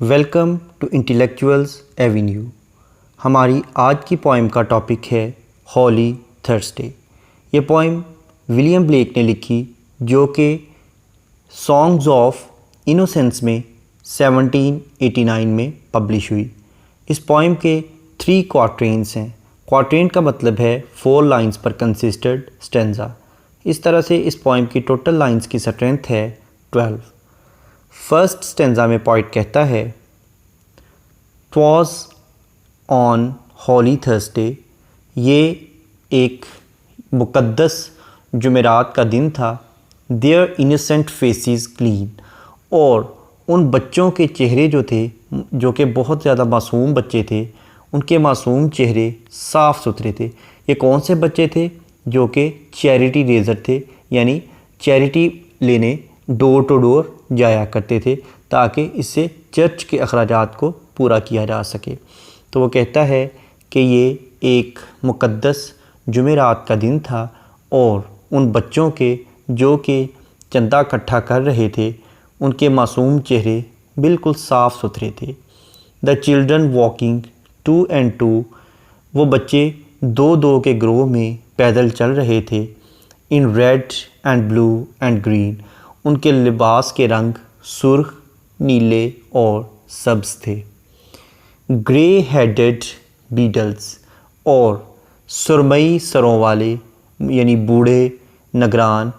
Welcome to intellectuals Avenue. हमारी आज की पोइम का टॉपिक है होली थर्सडे। ये पोइम विलियम ब्लेक ने लिखी जो कि सॉन्ग्स ऑफ इनोसेंस में 1789 में पब्लिश हुई। इस पोइम के 3 क्वार्ट्रेन्स हैं। क्वार्ट्रेन का मतलब है 4 लाइंस पर कंसिस्टेड स्टेंजा। इस तरह से इस पोइम की टोटल लाइंस की स्ट्रेंथ है 12। फर्स्ट स्टेंजा में पोइट कहता है, "'Twas on Holy Thursday", ये एक मुक़द्दस जुमेरात का दिन था। "Their innocent faces clean", और उन बच्चों के चेहरे जो थे, जो कि बहुत ज़्यादा मासूम बच्चे थे, उनके मासूम चेहरे साफ़ सुथरे थे। ये कौन से बच्चे थे? जो कि चैरिटी रेज़र थे, यानी चैरिटी लेने डोर टू डोर जाया करते थे ताकि इससे चर्च के अखराजात को पूरा किया जा सके। तो वो कहता है कि ये एक मुक़द्दस जुमेरात का दिन था और उन बच्चों के जो कि चंदा इकट्ठा कर रहे थे, उनके मासूम चेहरे बिल्कुल साफ़ सुथरे थे। द चिल्ड्रन वॉकिंग 2 and 2, वो बच्चे 2-2 के ग्रोह में पैदल चल रहे थे। इन red and blue and green, उनके लिबास के रंग सुर्ख, नीले और सब्ज़ थे। ग्रे हेडेड बीडल्स, और सुरमई सरों वाले यानी बूढ़े नगरान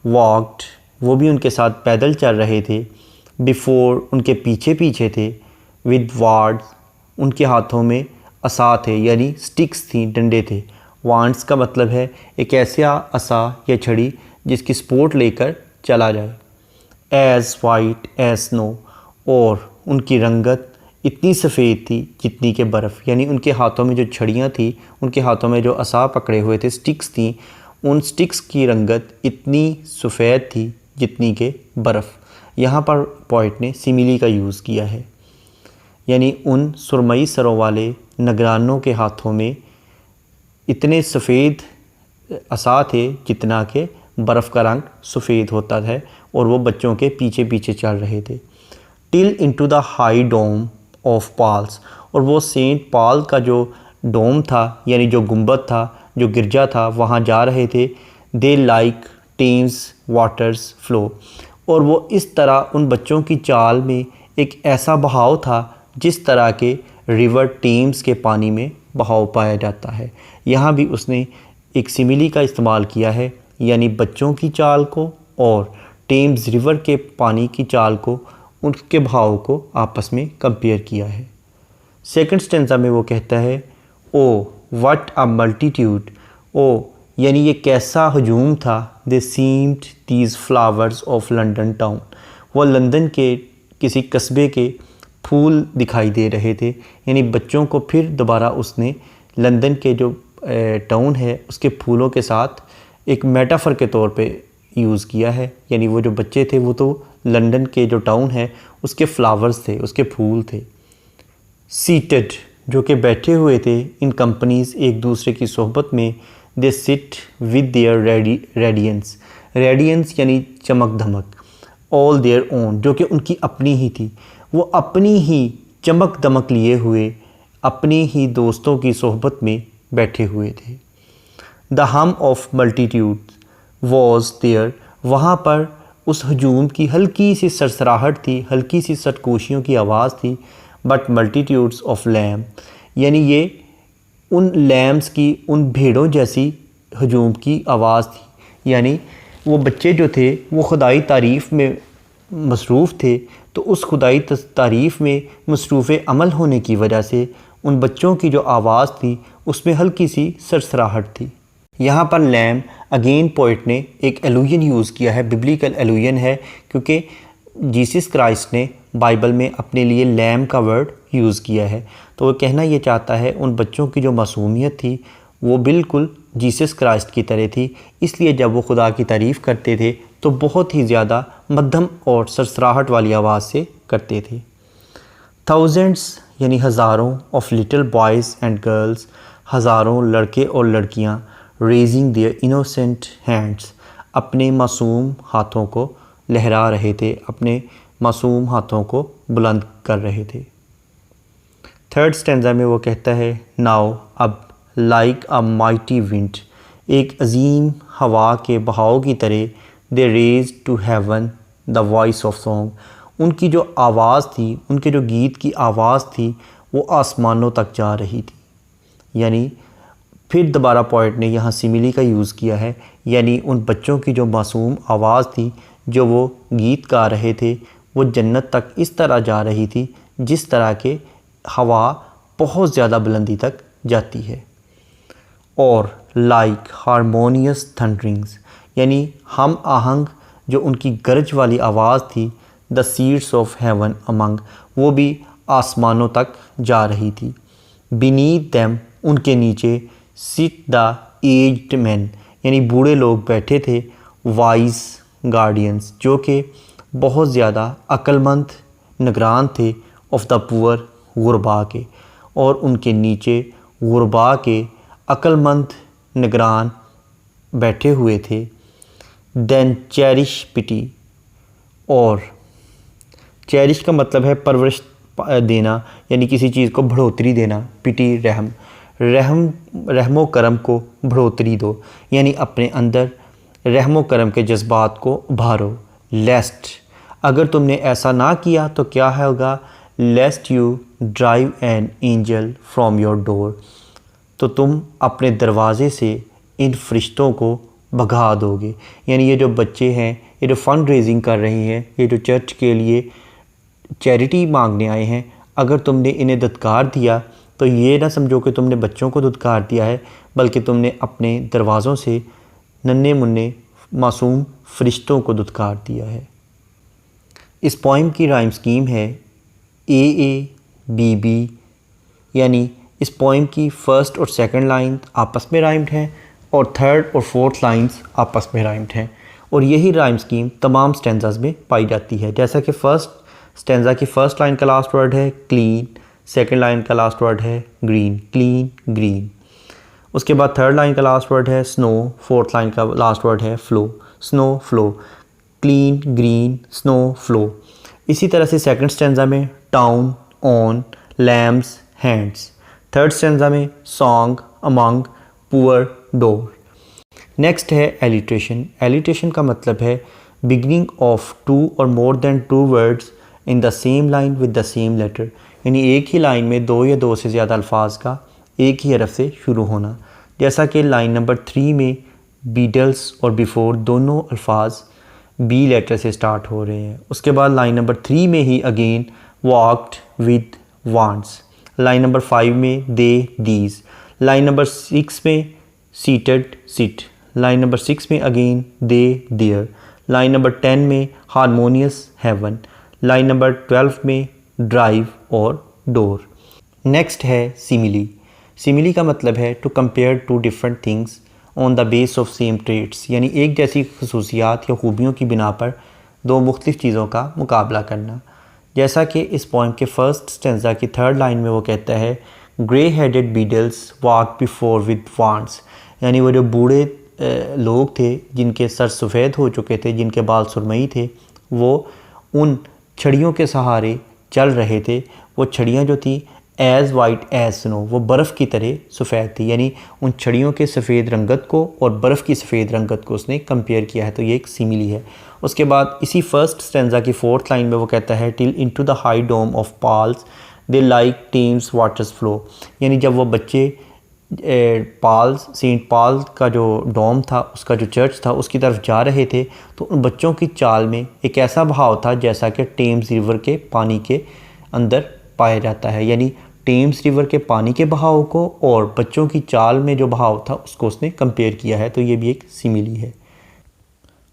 वॉक्ड, वो भी उनके साथ पैदल चल रहे थे। बिफोर, उनके पीछे पीछे थे। विद वार्ड्स, उनके हाथों में असा थे यानी स्टिक्स थी, डंडे थे। वांड्स का मतलब है एक ऐसा असा या छड़ी जिसकी सपोर्ट लेकर चला जाए। एज़ वाइट एज स्नो, और उनकी रंगत इतनी सफ़ेद थी जितनी के बर्फ़, यानी उनके हाथों में जो छड़ियाँ थी, उनके हाथों में जो असा पकड़े हुए थे, स्टिक्स थी, उन स्टिक्स की रंगत इतनी सफ़ेद थी जितनी के बर्फ़। यहाँ पर पोइट ने सिमिली का यूज़ किया है, यानी उन सुरमई सरों वाले नगरानों के हाथों में इतने सफ़ेद असा थे जितना के बर्फ़ का रंग सफ़ेद होता है, और वो बच्चों के पीछे पीछे चल रहे थे। Till into the high dome of Paul's, और वो सेंट पाल का जो डोम था यानी जो गुंबद था, जो गिरजा था, वहाँ जा रहे थे। They like Thames waters flow, और वो इस तरह उन बच्चों की चाल में एक ऐसा बहाव था जिस तरह के रिवर टेम्स के पानी में बहाव पाया जाता है। यहाँ भी उसने एक सिमिली का इस्तेमाल किया है, यानी बच्चों की चाल को और टेम्स रिवर के पानी की चाल को, उनके भाव को आपस में कंपेयर किया है। सेकंड स्टेंजा में वो कहता है, ओ व्हाट अ मल्टीट्यूड, ओ यानी ये कैसा हजूम था। दे seemed these flowers of London town, वो लंदन के किसी कस्बे के फूल दिखाई दे रहे थे। यानी बच्चों को फिर दोबारा उसने लंदन के जो टाउन है उसके फूलों के साथ एक मेटाफर के तौर पे यूज़ किया है। यानी वो जो बच्चे थे वो तो लंदन के जो टाउन है उसके फ्लावर्स थे, उसके फूल थे। सीटेड, जो कि बैठे हुए थे। इन कंपनीज़, एक दूसरे की सोहबत में। They sit with their radiance, radiance यानी चमक धमक। ऑल देयर ओन, जो कि उनकी अपनी ही थी। वो अपनी ही चमक दमक लिए हुए अपनी ही दोस्तों की सोहबत में बैठे हुए थे। The hum of multitude was there, वहाँ पर उस हजूम की हल्की सी सरसराहट थी, हल्की सी सरगोशियों की आवाज़ थी। बट मल्टीट्यूड्स ऑफ लैम, यानी ये उन लैम्स की, उन भेड़ों जैसी हजूम की आवाज़ थी। यानी वो बच्चे जो थे वो खुदाई तारीफ़ में मसरूफ़ थे, तो उस खुदाई तारीफ़ में मसरूफ़ अमल होने की वजह से उन बच्चों की जो आवाज़ थी उसमें हल्की सी सरसराहट थी। यहाँ पर लैम अगेन पोइट ने एक एलुजन यूज़ किया है, बिब्लिकल एलुजन है, क्योंकि जीसस क्राइस्ट ने बाइबल में अपने लिए लैम का वर्ड यूज़ किया है। तो वो कहना ये चाहता है उन बच्चों की जो मासूमियत थी वो बिल्कुल जीसस क्राइस्ट की तरह थी, इसलिए जब वो खुदा की तारीफ़ करते थे तो बहुत ही ज़्यादा मध्यम और सरसराहट वाली आवाज़ से करते थे। थाउजेंड्स यानी हज़ारों of little boys and girls, हज़ारों लड़के और लड़कियाँ। रेजिंग देयर इनोसेंट हैंड्स, अपने मासूम हाथों को लहरा रहे थे, अपने मासूम हाथों को बुलंद कर रहे थे। थर्ड स्टेंजा में वो कहता है नाउ अब लाइक अ माइटी विंड, एक अजीम हवा के बहाव की तरह, they raise to heaven the voice of song, उनकी जो आवाज़ थी, उनके जो गीत की आवाज़ थी वो आसमानों तक जा रही थी। यानी फिर दोबारा पोइट ने यहाँ सिमिली का यूज़ किया है, यानी उन बच्चों की जो मासूम आवाज़ थी, जो वो गीत गा रहे थे, वो जन्नत तक इस तरह जा रही थी जिस तरह के हवा बहुत ज़्यादा बुलंदी तक जाती है। और लाइक हारमोनियस थंडरिंग्स, यानी हम आहंग जो उनकी गरज वाली आवाज़ थी, the seeds of haven among, वो भी आसमानों तक जा रही थी। बीनीथ देम, उनके नीचे, सिट द एज्ड मैन, यानी बूढ़े लोग बैठे थे, वाइज गार्डियंस, जो कि बहुत ज़्यादा अक्लमंद निगरान थे, ऑफ द पुअर, गुरबा के, और उनके नीचे गुरबा के अक्लमंद निगरान बैठे हुए थे। देन चेरिश पिटी, और चेरिश का मतलब है परवरिश देना, यानी किसी चीज़ को बढ़ोतरी देना, पिटी रहमो करम को बढ़ोतरी दो, यानी अपने अंदर रहमो करम के जज्बात को उभारो। लेस्ट, अगर तुमने ऐसा ना किया तो क्या होगा, लेस्ट you drive an angel from your door, तो तुम अपने दरवाज़े से इन फरिश्तों को भगा दोगे। यानी ये जो बच्चे हैं, ये जो फ़ंड रेजिंग कर रहे हैं, ये जो चर्च के लिए चैरिटी मांगने आए हैं, अगर तुमने इन्हें धुतकार दिया तो ये ना समझो कि तुमने बच्चों को धुतकार दिया है, बल्कि तुमने अपने दरवाज़ों से नन्हे मुन्ने मासूम फरिश्तों को धुतकार दिया है। इस पोइम की राइम स्कीम है AABB, यानी इस पोइम की फ़र्स्ट और सेकंड लाइन आपस में राइम्ड हैं और थर्ड और फोर्थ लाइंस आपस में राइम्ड हैं, और यही राइम स्कीम तमाम स्टेंजाज में पाई जाती है। जैसा कि फर्स्ट स्टेंजा की फ़र्स्ट लाइन का लास्ट वर्ड है क्लीन, सेकंड लाइन का लास्ट वर्ड है ग्रीन, क्लीन ग्रीन। उसके बाद थर्ड लाइन का लास्ट वर्ड है स्नो, फोर्थ लाइन का लास्ट वर्ड है flow, snow flow, clean green snow flow. इसी तरह से सेकंड स्टेंजा में town, on, lambs, hands. Third stanza में song, among, poor, door. Next है एलिट्रेशन। एलिट्रेशन का मतलब है beginning of two or more than two words in the same line with the same letter, यानी एक ही line में दो या दो से ज़्यादा अल्फाज का एक ही हरफ से शुरू होना। जैसा कि लाइन नंबर 3 में बीटल्स और बिफोर दोनों अल्फाज बी लेटर से स्टार्ट हो रहे हैं। उसके बाद लाइन नंबर 3 में ही again walked with wands, line number 5 में दे दीज, लाइन नंबर 6 में सीटेड सिट, लाइन नंबर 6 में again they there, line number 10 में हारमोनियस हेवन, लाइन नंबर 12 में ड्राइव और डोर। नेक्स्ट है सिमिली। सिमिली का मतलब है to compare two different things on the base of same traits, यानी एक जैसी खसूसियात या खूबियों की बिना पर दो मुख्तलिफ चीज़ों का मुकाबला करना। जैसा कि इस पोइम के फर्स्ट स्टेंजा की थर्ड लाइन में वो कहता है grey headed beadles walk before with wands, यानी वो जो बूढ़े लोग थे जिनके सर सफ़ेद हो चुके थे, जिनके बाल सुरमई थे, वो उन छड़ियों के सहारे चल रहे थे। वो छड़ियाँ जो थी एज़ वाइट एज़ स्नो, वो बर्फ़ की तरह सफ़ेद थी, यानी उन छड़ियों के सफ़ेद रंगत को और बर्फ़ की सफ़ेद रंगत को उसने कंपेयर किया है, तो ये एक सिमिली है। उसके बाद इसी फर्स्ट स्टेंजा की फोर्थ लाइन में वो कहता है till into the high dome of Paul's they like Thames waters flow, यानी जब वो बच्चे पाल्स, सेंट पाल का जो डोम था, उसका जो चर्च था, उसकी तरफ जा रहे थे, तो उन बच्चों की चाल में एक ऐसा बहाव था जैसा कि टेम्स रिवर के पानी के अंदर पाया जाता है, यानी टेम्स रिवर के पानी के बहाव को और बच्चों की चाल में जो बहाव था उसको उसने कंपेयर किया है, तो ये भी एक सिमिली है।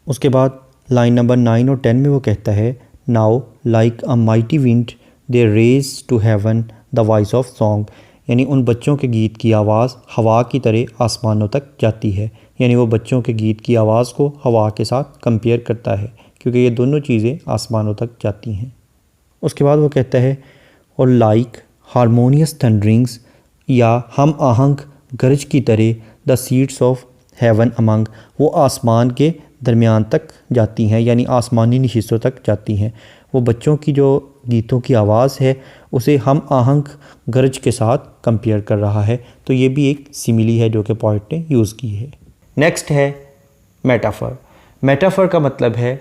उसके बाद लाइन नंबर 9 और 10 में वो कहता है now like a mighty wind they raise to heaven the voice of song, यानी उन बच्चों के गीत की आवाज़ हवा की तरह आसमानों तक जाती है, यानी वो बच्चों के गीत की आवाज़ को हवा के साथ कंपेयर करता है क्योंकि ये दोनों चीज़ें आसमानों तक जाती हैं। उसके बाद वो कहता है और लाइक हारमोनियस थंडरिंग्स, या हम आहंग गरज की तरह, the seeds of haven among, वो आसमान के दरमियान तक जाती हैं, यानी आसमानी नशिस्तों तक जाती हैं। वो बच्चों की जो गीतों की आवाज़ है उसे हम आहंग गरज के साथ कंपेयर कर रहा है। तो ये भी एक सिमिली है जो कि पोएट ने यूज़ की है। नेक्स्ट है मेटाफर। मेटाफर का मतलब है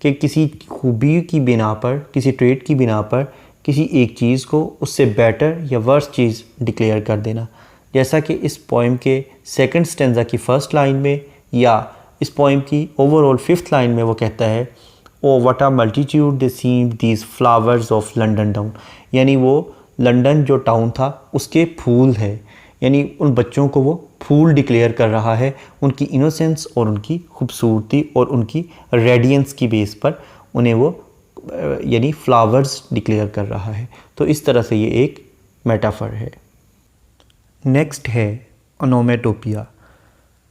कि किसी खूबी की बिना पर, किसी ट्रेट की बिना पर किसी एक चीज़ को उससे बेटर या वर्स चीज़ डिक्लेयर कर देना। जैसा कि इस पोइम के सेकंड स्टेंजा की फर्स्ट लाइन में या इस पोइम की ओवरऑल फिफ्थ लाइन में वो कहता है, oh what a multitude they seemed these flowers of London town. यानी वो लंदन जो टाउन था उसके फूल है, यानी उन बच्चों को वो फूल डिक्लेयर कर रहा है, उनकी इनोसेंस और उनकी खूबसूरती और उनकी रेडियंस की बेस पर उन्हें वो यानी फ्लावर्स डिक्लेयर कर रहा है। तो इस तरह से ये एक मेटाफर है। नेक्स्ट है ओनोमेटोपिया।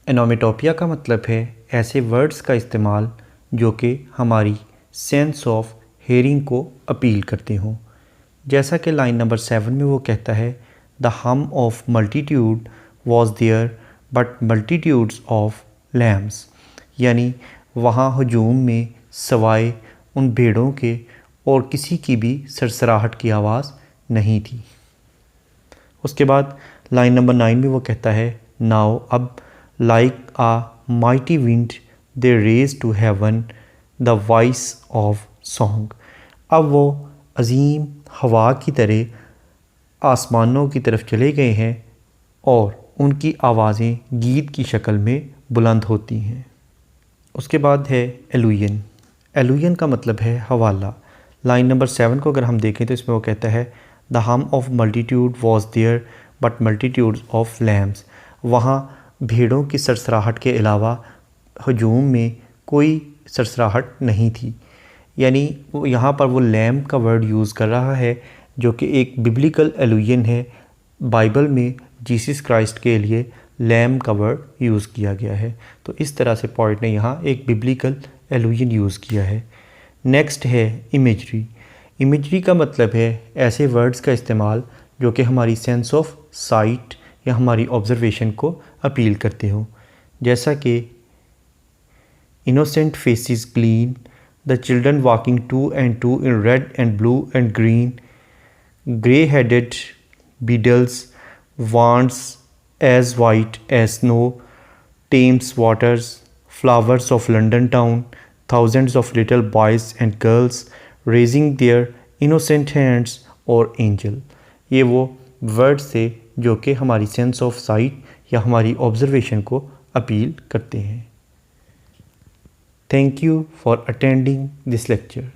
एनोमेटोपिया का मतलब है ऐसे वर्ड्स का इस्तेमाल जो कि हमारी सेंस ऑफ हेयरिंग को अपील करते हों। जैसा कि लाइन नंबर 7 में वो कहता है, the hum of multitude was there but multitudes of lambs. यानी वहाँ हजूम में सवाए उन भेड़ों के और किसी की भी सरसराहट की आवाज़ नहीं थी। उसके बाद लाइन नंबर 9 में वो कहता है, नाउ अब like a mighty wind they raise to heaven the voice of song. अब वो अजीम हवा की तरह आसमानों की तरफ चले गए हैं और उनकी आवाज़ें गीत की शक्ल में बुलंद होती हैं। उसके बाद है एलुयन। एलुयन का मतलब है हवाला। लाइन नंबर 7 को अगर हम देखें तो इसमें वो कहता है, the hum of multitude was there but multitudes of lambs. वहाँ भेड़ों की सरसराहट के अलावा हजूम में कोई सरसराहट नहीं थी। यानी वो यहाँ पर वो लैम्प का वर्ड यूज़ कर रहा है जो कि एक बिब्लिकल एलुयन है। बाइबल में जीसस क्राइस्ट के लिए लैम्प का वर्ड यूज़ किया गया है। तो इस तरह से पोएट ने यहाँ एक बिब्लिकल एलुयन यूज़ किया है। नेक्स्ट है इमेजरी। इमेजरी का मतलब है ऐसे वर्ड्स का इस्तेमाल जो कि हमारी सेंस ऑफ साइट या हमारी ऑब्जर्वेशन को अपील करते हो। जैसा कि innocent faces clean, the children walking two and two in red and blue and green, grey headed beadles, wands as white as snow, Thames waters, flowers of London town, thousands of little boys and girls raising their innocent hands और angel. ये वो words थे जो कि हमारी sense of site या हमारी observation को अपील करते हैं। Thank you for attending this lecture.